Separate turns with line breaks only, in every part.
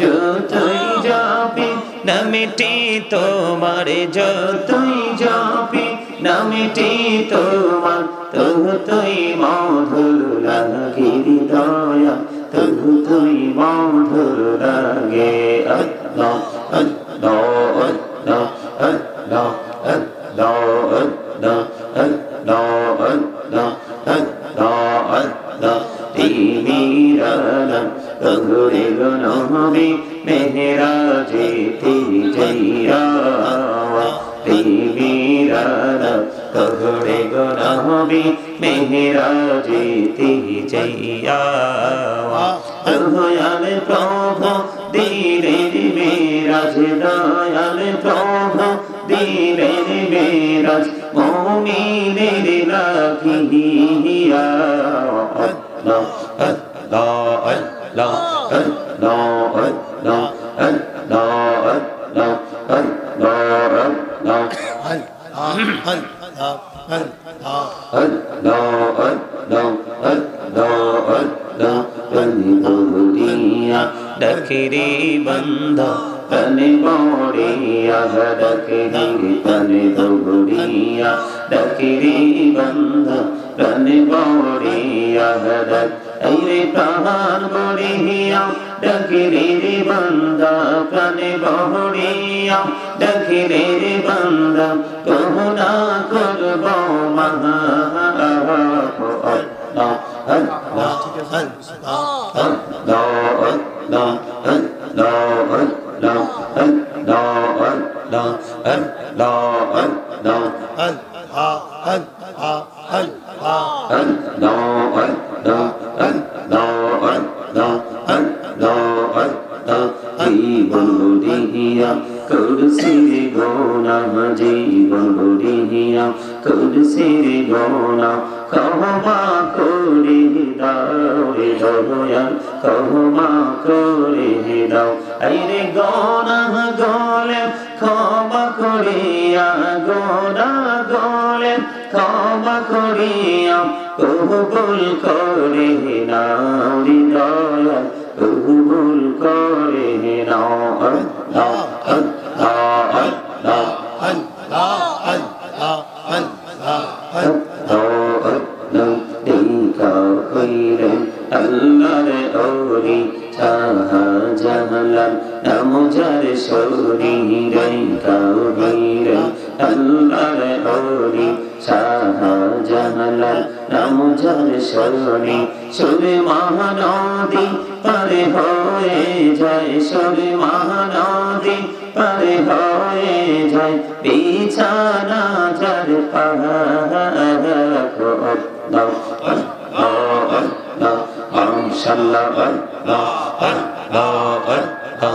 যতই যাবে নামটি তোমার, যতই যাবে নামটি তোমার, ততই মধুর লাগে হৃদয়, ততই মধুর লাগে। আল্লাহ আল্লাহ আল্লাহ আল্লাহ আল্লাহ আল্লাহ আল্লাহ আল্লাহ আল্লাহ আল্লাহ। তিমিরালাম তগরে গনবি মেহরাজে তিজাইয়া, তিমিরালাম তগরে গনবি মেহরাজে তিজাইয়া। দয়াল প্রভু দিলেন মেরাজ, দয়াল প্রভু দিলেন মেরাজ, মুমিনের রাখিয়া। Allah Allah Allah Allah Allah Allah Allah dakiri banda tane boriya, dakiri tane boriya, dakiri banda tane boriya, aire prahan boriya, dakiri banda tane boriya, dakiri banda kohna korbo maha। Allah Allah জীবন গড়িয়া করছির গোনা, ক্ষমা করে দাও রে দয়াল, ক্ষমা করে দাও। আইরে গোনা গলে ক্ষমা করিয়া, গোনা গলে ক্ষমা করিয়া, কবুল করে নাও রে দয়াল, কবুল করে নাও। আল্লাহ আল্লাহ আল্লাহ আল্লাহ আল্লাহ আল্লাহর ওলি শাহজালাল নামজার শরী রেখা হইলেন, আল্লাহর ওলি শাহজালাল নামজার শরী। সুরে মহানদী পারে হয়ে যায়, সুরে মহানদী পারে হয়ে যায়, বিছানা যার পাহাড়। মাশাআল্লাহ আল্লাহ আল্লাহ আল্লাহ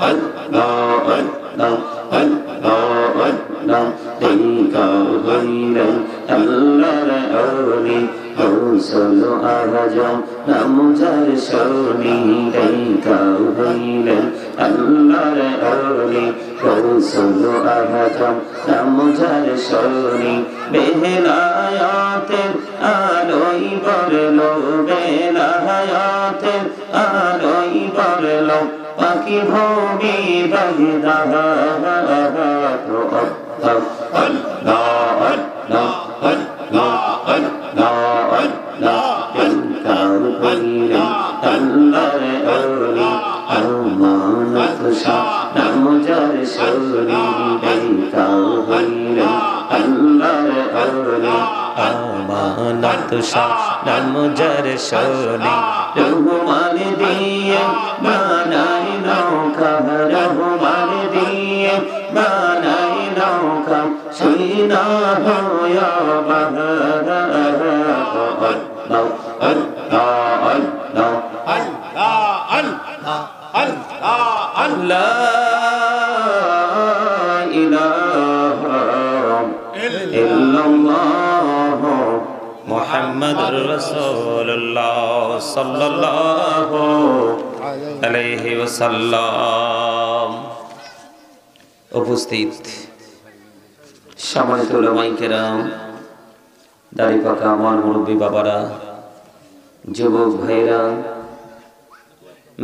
আল্লাহ আল্লাহ আল্লাহ আল্লাহ। দেখা হইলেন আল্লাহর ওলি গৌসুল আযম নামজার শরী, দেখা হইলেন আল্লাহর ওলি গৌসুল আযম নামজার শরী। বেলায়াতের আলোয় বরলো, বেলায়াতের আলোয় বরলো, পাখি ভূমি বাগদাদ। আল্লাহ আল্লাহ আল্লাহ আল্লাহ আল্লাহ। দেখা হইলেন আল্লাহর ওলি আমানত শাহ নামজার শরী, দেখা হইলেন আল্লাহর ওলি আমানত শাহ নামজার শরী। রহমান দিয়ে বানাই নৌকা, রহমান দিয়ে বানাই নৌকা, শুইনা হইয়া বাহার। আল্লাহ আল্লাহ আল্লাহ আল্লাহ আল্লাহ আল্লাহ লা ইলাহা ইল্লাল্লাহ মুহাম্মাদুর রাসূলুল্লাহ সাল্লাল্লাহু আলাইহি ওয়াসাল্লাম। উপস্থিত সম্মানিত উলামায়ে কেরাম, দাড়ি পাকা আমার মুরব্বী বাবারা, যুবক ভাইরা,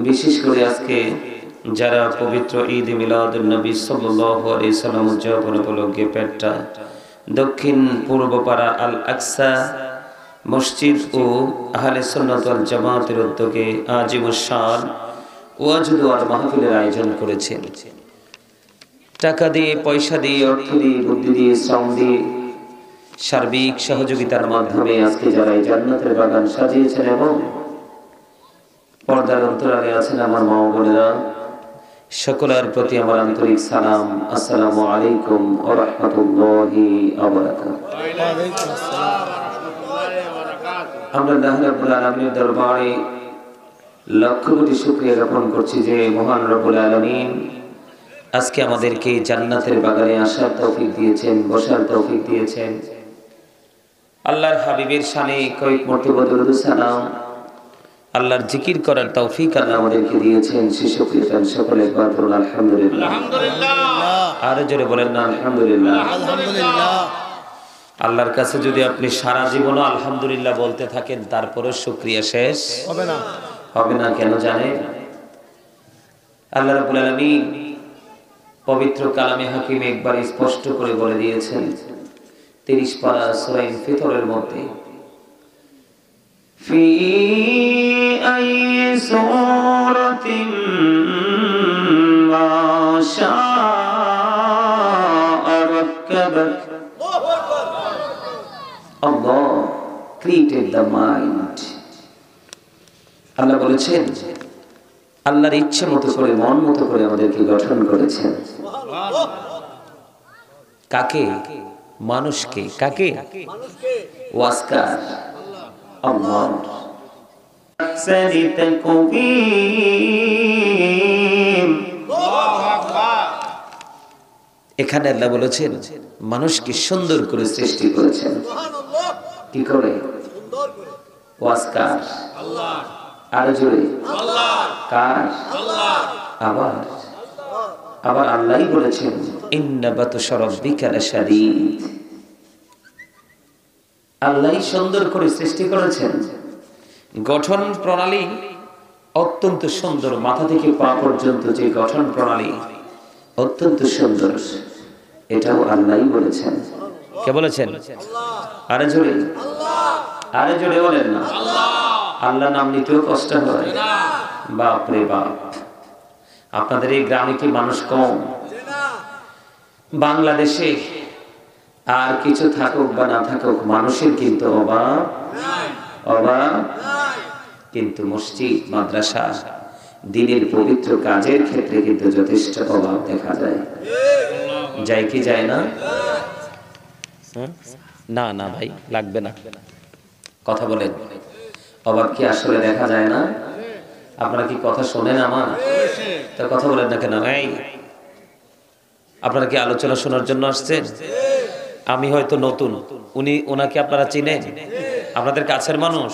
বিশেষ করে আজকে যারা পবিত্র ঈদ মিলাদুন নবী সাল্লাল্লাহু আলাইহি সাল্লাম উদযাপন উপলক্ষে পেট্টা দক্ষিণ পূর্বপাড়া আল আকসা মসজিদ ও আহলে সুন্নাত ওয়াল জামাতের উদ্যোগে আজিমুস শান ওয়াজ দোয়ার মাহফিলের আয়োজন করেছেন। টাকা দিয়ে, পয়সা দিয়ে, অর্থ দিয়ে, বুদ্ধি দিয়ে, শ্রম দিয়ে, সার্বিক সহযোগিতার মাধ্যমে আজকে যারা এই জান্নাতের বাগান সাজিয়েছেন এবং পর্দার অন্তরালে আছেন আমার মা ও বোনেরা, সকলের প্রতি আমার আন্তরিক সালাম। আসসালামু আলাইকুম ওয়া রাহমাতুল্লাহি ওয়া বারাকাতুহু। আমরা আল্লাহ রাব্বুল আলামিনের দরবারে লক্ষ কোটি শুকরিয়া জ্ঞাপন করছি যে মহান রব্বুল আলামিন আজকে আমাদেরকে জান্নাতের বাগানে আসার তৌফিক দিয়েছেন, বসার তৌফিক দিয়েছেন। আল্লাহর হাবিবের শানে কয়েক মর্তবা দরুদ সালাম, আল্লাহর জিকির করার তৌফিক আল্লাহ আমাদেরকে দিয়েছেন। শিশু প্রিয়জন সকলে একবার বলুন আলহামদুলিল্লাহ। আর জোরে বলেন না আলহামদুলিল্লাহ। আল্লাহর কাছে যদি আপনি সারা জীবনও আলহামদুলিল্লাহ বলতে থাকেন, তারপরে শুকরিয়া শেষ হবে না। কেন জানেন? আল্লাহ রাব্বুল আলামিন পবিত্র কালামে হাকিমে একবার স্পষ্ট করে বলে দিয়েছেন 30 পারা সূরা ফিতরের মধ্যে, ফি আইয়ি সূরাতিন মা শাআ রাক্কাবাক। Allah created the mind. আল্লাহ বলেছেন আল্লাহর ইচ্ছে মতো করে, মন মতো করে আমাদেরকে গঠন করেছেন। কাকে? মানুষকে। কাকে? ওয়াসকার আল্লাহ। এখানে আল্লাহ বলেছেন মানুষকে সুন্দর করে সৃষ্টি করেছেন। কি করে? ওয়াসকার আল্লাহ। আর জোরে আল্লাহ। কার? আল্লাহ। আবার আল্লাহই বলেছেন ইন্না বাতশা রাব্বিকা লাশাদীদ। আল্লাহই সুন্দর করে সৃষ্টি করেছেন। গঠন প্রণালী অত্যন্ত সুন্দর, মাথা থেকে পা পর্যন্ত যে গঠন প্রণালী অত্যন্ত সুন্দর, এটাও আল্লাহই বলেছেন। কে বলেছেন? আল্লাহ। আরে জোরে আল্লাহ। আরে জোরে বলেন না আল্লাহ। আল্লাহ নাম নিতেও কষ্ট হয়। বাপ রে বাপ, আপনাদের এই গ্রামে কি মানুষ কম? বাংলাদেশে আর কিছু থাকুক বা না থাকুক, মানুষের কিন্তু অভাব কিন্তু মসজিদ, মাদ্রাসা, দ্বীনের পবিত্র কাজের ক্ষেত্রে কিন্তু যথেষ্ট অভাব দেখা যায়। যায় কি যায় না? না না ভাই, লাগবে না, কথা বলেন। অভাব কি আসলে দেখা যায় না? আপনারা কি কথা শোনেন আমার? তা কথা বলেন না কেন? এই আপনারা কি আলোচনা শোনার জন্য আসছেন? আমি হয়তো নতুন, ওনাকে আপনারা চিনেন? আপনাদের কাছের মানুষ।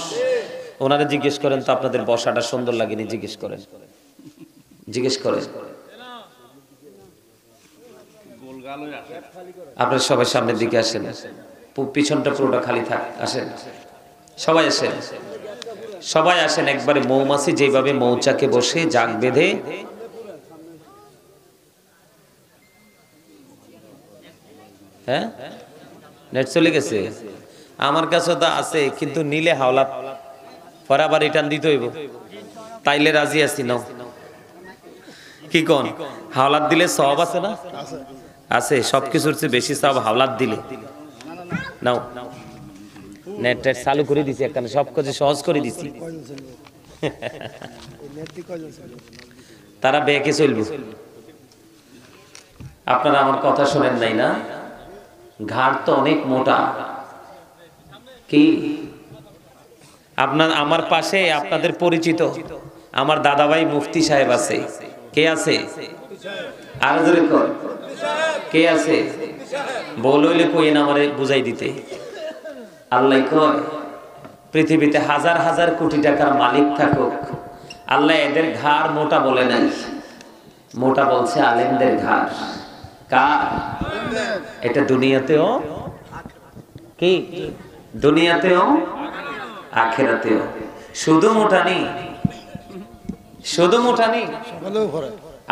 ওনারা জিজ্ঞেস করেন তো আপনাদের বসাটা সুন্দর লাগেনি? জিজ্ঞেস করেন। আপনারা সবাই সামনের দিকে আসেন, পিছনটা পুরোটা খালি থাক। আসেন সবাই, সবাই আসেন। একবারে মৌমাছি যেভাবে মৌচাকে বসে জাগ বেঁধে, হ্যাঁ নেট চলে গেছে, আমার কাছে তো আছে, কিন্তু নিলে হাওলাত পরে আবার রিটার্ন দিতে হইব। তাইলে রাজি আছি। নাও, কি কোন? হাওলাত দিলে সওয়াব আছে না? আছে। সবকিছুর চেয়ে বেশি সওয়াব হাওলাত দিলে। নাও, নেট চালু করে দিছি, একখানে সব কিছু সহজ করে দিছি। তারা বেঁকে চলব। আপনারা আমার কথা শোনেন নাই না? ঘাড় তো অনেক মোটা। কি আপনার আমার পাশে আপনাদের পরিচিত আমার দাদাভাই মুফতি সাহেব আছে, কে আছে? আর জোরে কর, কে আছে? বলইলে কই না আমারে বুঝাই দিতে। আল্লাহ কয় পৃথিবীতে হাজার হাজার কোটি টাকার মালিক থাকুক, আল্লাহ এদের ঘাড় মোটা বলে নাই, মোটা বলছে আলেমদের ঘাড়। কার? এটা দুনিয়াতেও কি, দুনিয়াতেও আখিরাতেও। শুধু মোটা নেই, শুধু মোটা নেই।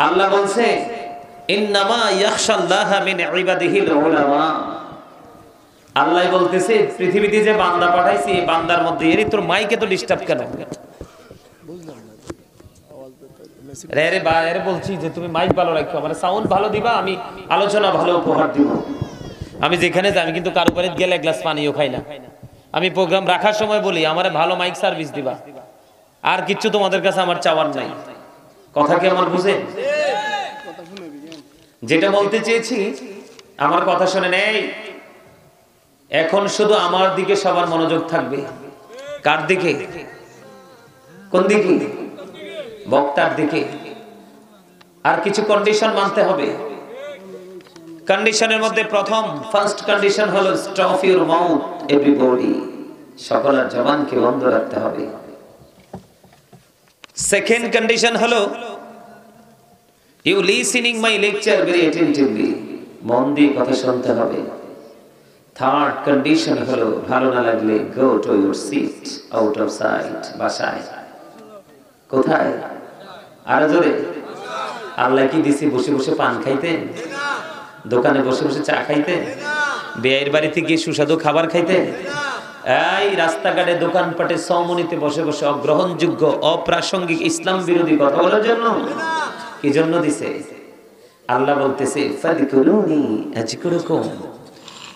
আল্লাহ বলছে ইন্নামা ইয়াখশাল্লাহা মিন ইবাদিহিল উলামা। আল্লাহ বলতেছে পৃথিবীতে যে বান্দা পাঠাইছি এই বান্দার মধ্যে এরই তোর মাইকে তো ডিস্টার্ব কেন? রে বা এর বলছি যে তুমি মাইক ভালো রাখো, মানে সাউন্ড ভালো দিবা, আমি আলোচনা ভালো উপহার দিব। আমি যেখানে যাই আমি কিন্তু কারো বাড়ি গেলে এক গ্লাস পানিও খাই না। আমি প্রোগ্রাম রাখার সময় বলি আমারে ভালো মাইক সার্ভিস দিবা, আর কিচ্ছু তোমাদের কাছে আমার চাওয়ার নাই। কথা কি আমার বুঝে? যেটা বলতে চেয়েছি আমার কথা শুনে নেই। এখন শুধু আমার দিকে সবার মনোযোগ থাকবে। কার দিকে? কোন দিকে? বক্তার দিকে। আর কিছু কন্ডিশন মানতে হবে। কন্ডিশনের মধ্যে প্রথম ফার্স্ট কন্ডিশন হলো স্টপ ইউর মাউথ এভরিবডি, সকলের জবানকে বন্ধ রাখতে হবে। সেকেন্ড কন্ডিশন হলো you listening my lecture very attentively, মন দিয়ে কথা শুনতে হবে। থার্ড কন্ডিশন হলো ভালো না লাগলে go to your seat, out of sight. বাসায় কোথায়? আর জোরে। আল্লাহ কি দিছি বসে বসে পান খাইতে, দোকানে বসে বসে চা খাইতে, বেয়ের বাড়িতে গিয়ে সুস্বাদু খাবার খাইতে? এই রাস্তাঘাটে দোকানপাটে সমনিতে বসে বসে অগ্রহণযোগ্য অপ্রাসঙ্গিক ইসলাম বিরোধী কথা বলার জন্য? কি জন্য দিছে? আল্লাহ বলতেছে ফাযকুরুনি আযকুরুকুম।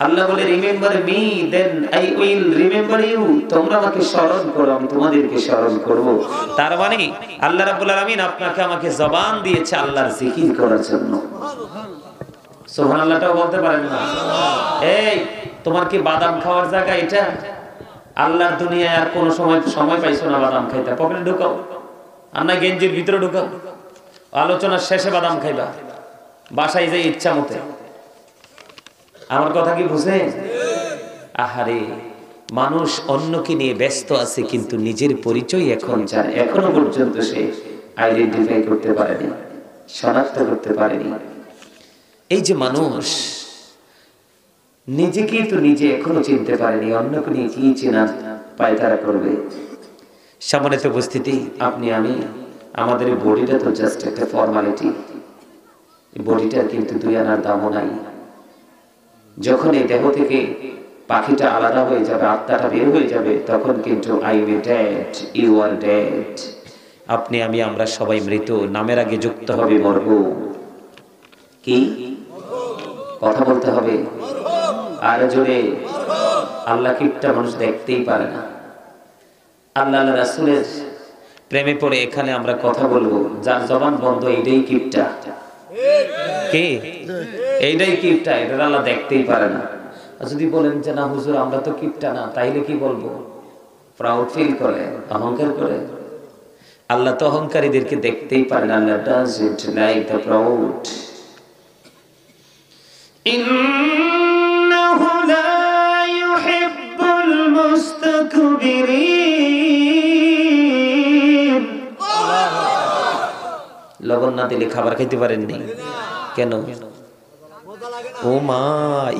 আল্লাহ বলে remember me then I will remember you. তোমরা আমাকে স্মরণ করো আমি তোমাদেরকে স্মরণ করব। তার মানে আল্লাহ রাব্বুল আলামিন আপনাকে আমাকে জবান দিয়েছে আল্লাহর জিকির করার জন্য। সুবহানাল্লাহটাও বলতে পারেন না? এই তোমার কি বাদাম খাওয়ার জায়গা এটা? আল্লাহর দুনিয়ায় আর কোনো সময় পাইছো না বাদাম খাইতে? পকেটে ঢুকাও, আর না গেঞ্জির ভিতরে ঢুকাও, আলোচনার শেষে বাদাম খাইবা, বাসায় যে ইচ্ছা মতে। আমার কথা কি বুঝে? আহারে, মানুষ অন্যকে নিয়ে ব্যস্ত আছে কিন্তু নিজের পরিচয় এখন জানে, এখনো পর্যন্ত সে আইডেন্টিফাই করতে পারেনি, শনাক্ত করতে পারেনি। এই যে মানুষ নিজেকেই তো নিজে এখনো চিনতে পারেনি, অন্যকে নিয়ে কি চেনা পায়তারা করবে? সম্মানিত উপস্থিতি, আপনি আমি আমাদের বডিটা তো জাস্ট একটা ফর্মালিটি। বডিটার কিন্তু দুই আনার দামও নাই। যখন এই দেহ থেকে পাখিটা আলাদা হয়ে যাবে, আত্মাটা বের হয়ে যাবে, তখন কিন্তু I will dead, you are dead. আপনি আমি আমরা সবাই মৃত। নামের আগে যুক্ত হবে মরব। কি কথা বলতে হবে? আর জোরে। আল্লাহ কিপটা মানুষ দেখতেই পারে না। আল্লাহ রাসূলের প্রেমে পড়ে এখানে আমরা কথা বলবো, যার জবান বন্ধ এইটাই কিপটা। কে? এইটাই কিপটা, এটা আল্লাহ দেখতেই পারে না। যদি বলেন যে না হুজুর আমরা তো কিপটা না, তাইলে কি বলবো? প্রাউড ফিল করে, অহংকার করে। আল্লাহ তো অহংকারীদেরকে দেখতেই পারে না। আল্লাহ ডাজন্ট লাইক দ্য প্রাউড। ইন্নাহু লা ইউহিব্বুল মুস্তাকবিরিন। লবণ না দিলে খাবার খাইতে পারেননি কেন? ও মা,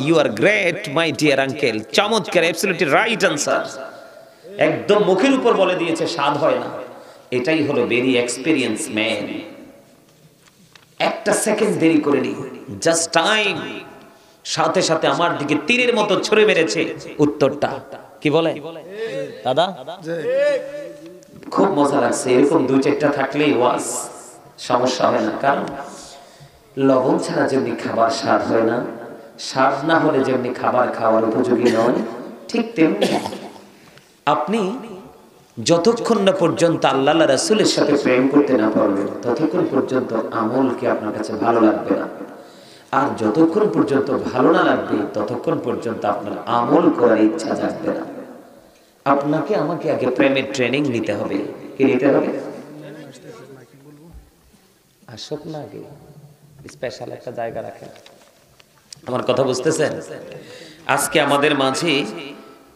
you are great my dear uncle. চমৎকার, অ্যাবসলিউটলি রাইট আনসার। একদম মুখের উপর বলে দিয়েছে, স্বাদ হয় না। এটাই হলো ভেরি এক্সপেরিয়েন্স ম্যান। একটা সেকেন্ড দেরি করে নি, জাস্ট টাইম, সাথে সাথে আমার দিকে তীরের মতো ছুড়ে মেরেছে উত্তরটা। কি বলে দাদা? খুব মজা লাগছে। এরকম দুই চারটা থাকলেই ওয়াজ, সমস্যা হয় না। কারণ লবণ ছাড়া যেমনি খাবার স্বাদ হয় না, স্বাদ না হলে যেমনি খাবার খাওয়ার উপযোগী নয়, ঠিক তেমনি আপনি যতক্ষণ না পর্যন্ত আল্লাহ রাসূলের সাথে প্রেম করতে না পারবেন ততক্ষণ পর্যন্ত আমলকে আপনার কাছে ভালো লাগবে না। আর যতক্ষণ পর্যন্ত ভালো না লাগবে ততক্ষণ পর্যন্ত আপনার আমল করার ইচ্ছা জাগবে না। আপনাকে আমাকে আগে প্রেমের ট্রেনিং নিতে হবে। কি নিতে হবে? আসুক না, আগে স্পেশাল একটা জায়গা রাখেন। আমার কথা বুঝতেছেন? আজকে আমাদের মাঝে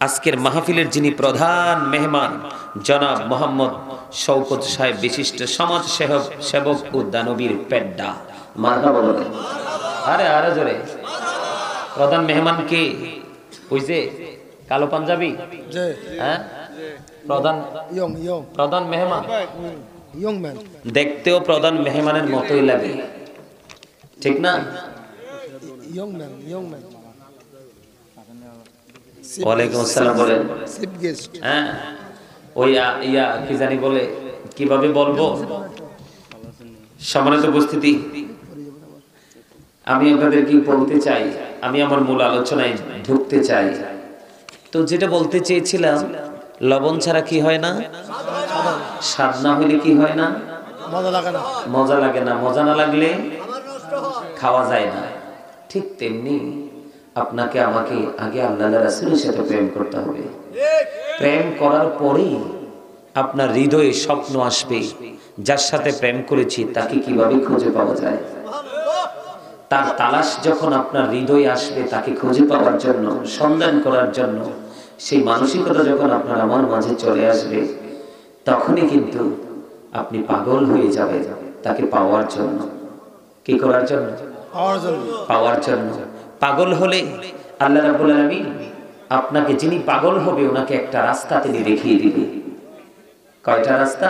আজকের মাহফিলের যিনি প্রধান মেহমান জনাব মোহাম্মদ শওকত সাহেব, বিশিষ্ট সমাজ সেবক ও দানবীর পেড্ডা। মারহাবা বলেন। আরে জোরে। প্রধান মেহমান কে? ওই যে কালো পাঞ্জাবি, হ্যাঁ প্রধান মেহমান। দেখতেও প্রধান মেহমানের মতোই লাগে, ঠিক না? ওয়ালাইকুম আসসালাম বলেন। হ্যাঁ, ওই কি জানি বলে, কিভাবে বলবো? সম্মানিত উপস্থিতি, আমি আপনাদের কি বলতে চাই, আমি আমার মূল আলোচনায় ঢুকতে চাই। তো যেটা বলতে চেয়েছিলাম, লবণ ছাড়া কি হয় না? স্বাদ না হইলে কি হয় না? মজা লাগে না। মজা না লাগলে খাওয়া যায় না। ঠিক তেমনি আপনাকে আমাকে আগে আল্লাহ রাসূলের সাথে প্রেম করতে হবে। প্রেম করার পরেই আপনার হৃদয়ে স্বপ্ন আসবে, যার সাথে প্রেম করেছি তাকে কিভাবে খুঁজে পাওয়া যায়। তার তালাশ যখন আপনার হৃদয়ে আসবে, তাকে খুঁজে পাওয়ার জন্য, সন্ধান করার জন্য, সেই মানসিকতা যখন আপনার আমার মাঝে চলে আসবে, তখনই কিন্তু আপনি পাগল হয়ে যাবেন তাকে পাওয়ার জন্য। কি করার জন্য? পাওয়ার জন্য। পাগল হলে আল্লাহ রাব্বুল আলামিন আপনাকে, যিনি পাগল হবে ওনাকে একটা রাস্তা তিনি দেখিয়ে দিবে। কয়টা রাস্তা?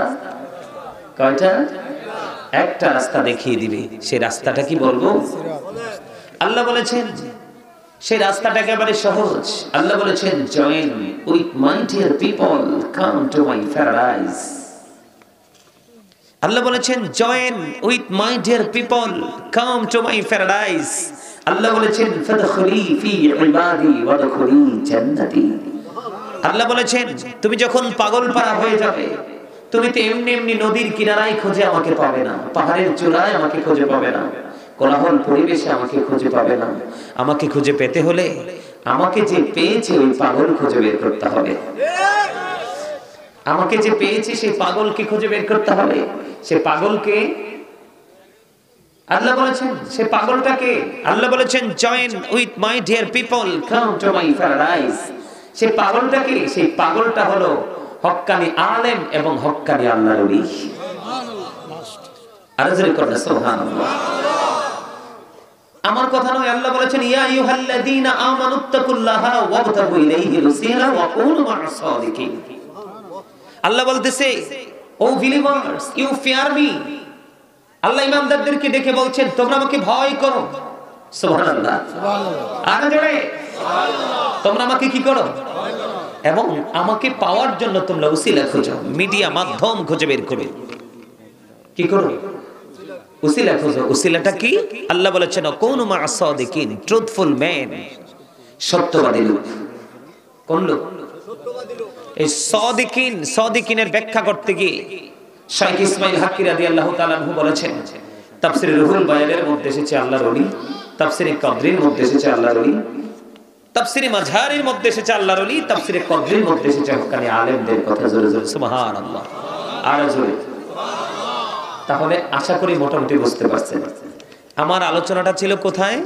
কয়টা? একটা রাস্তা দেখিয়ে দিবে। সেই রাস্তাটা কি বলবো? আল্লাহ বলেছেন সেই রাস্তাটা একেবারে সহজ। আল্লাহ বলেছেন, join with my dear people, come to my paradise. Allah বলেছেন, join with my dear people, come to my paradise. Allah বলেছেন, ফাদখুলি ফি ইবাদি ওয়াদখুলি জান্নাতি। আল্লাহ বলেছেন, তুমি যখন পাগলপাড়া হয়ে যাবে, তুমি তো এমনি এমনি নদীর কিনারায় খুঁজে আমাকে পাবে না, পাহাড়ের চূড়ায় আমাকে খুঁজে পাবে না, কোলাহল পরিবেশে আমাকে খুঁজে পাবে না। আমাকে খুঁজে পেতে হলে আমাকে যে পেয়েছে ওই পাগল খুঁজে বের করতে হবে। আমাকে যে পেয়েছে সেই পাগলকে খুঁজে বের করতে হবে। সে পাগলকে আল্লাহ বলেছেন, সে পাগলটাকে আল্লাহ বলেছেন, join with my dear people, come to my paradise. সে পাগলটাকে, সেই পাগলটা হলো হক্কানি আলেম এবং হক্কানি আল্লাহর ওলি। আরো জোরে করুন সুবহানাল্লাহ। আমার কথা নয়, আল্লাহ বলেছেন, ইয়া আইয়ুহাল্লাযীনা আমানুত্তাকুল্লাহা ওয়াবতাগু ইলাইহিল ওয়াসিলা ওয়া কুনু মা'আস সাদিকিন। আল্লাহ বলতেছে, O believers, you fear me. Allah ইমানদারদেরকে ডেকে বলছেন, তোমরা আমাকে ভয় করো। সুবহানাল্লাহ, সুবহানাল্লাহ। আরো জোরে সুবহানাল্লাহ। তোমরা আমাকে কি করো? এবং আমাকে পাওয়ার জন্য তোমরা উসিলা খোঁজো, মিডিয়া মাধ্যম খুঁজে বের করো। কি করো? উসিলা খোঁজো। উসিলাটা কি? আল্লাহ বলেছেন, কুনু মা'আস সাদিকিন, ট্রুথফুল ম্যান, সত্যবাদী লোক। কোন লোক? সত্যবাদী লোক। এই সাদিকিন, সাদিকিনের ব্যাখ্যা করতে গিয়ে শাইখ ইসমাইল হাক্কি রাদিয়াল্লাহু তাআলা আনহু বলেছেন, তাফসীরে রুহুল বায়ানের মধ্যে এসেছে আল্লাহর ওলি, তাফসীরে কদরির মধ্যে এসেছে আল্লাহর ওলি, তাফসীরে মাঝহারির মধ্যে এসেছে আল্লাহর ওলি, তাফসীরে কদরির মধ্যে এসেছে হক্কানি আলেমদের কথা। জোরে জোরে সুবহানাল্লাহ। আর জোরে সুবহানাল্লাহ। তাহলে আশা করি মোটামুটি বুঝতে পারছেন আমার আলোচনাটা ছিল কোথায়।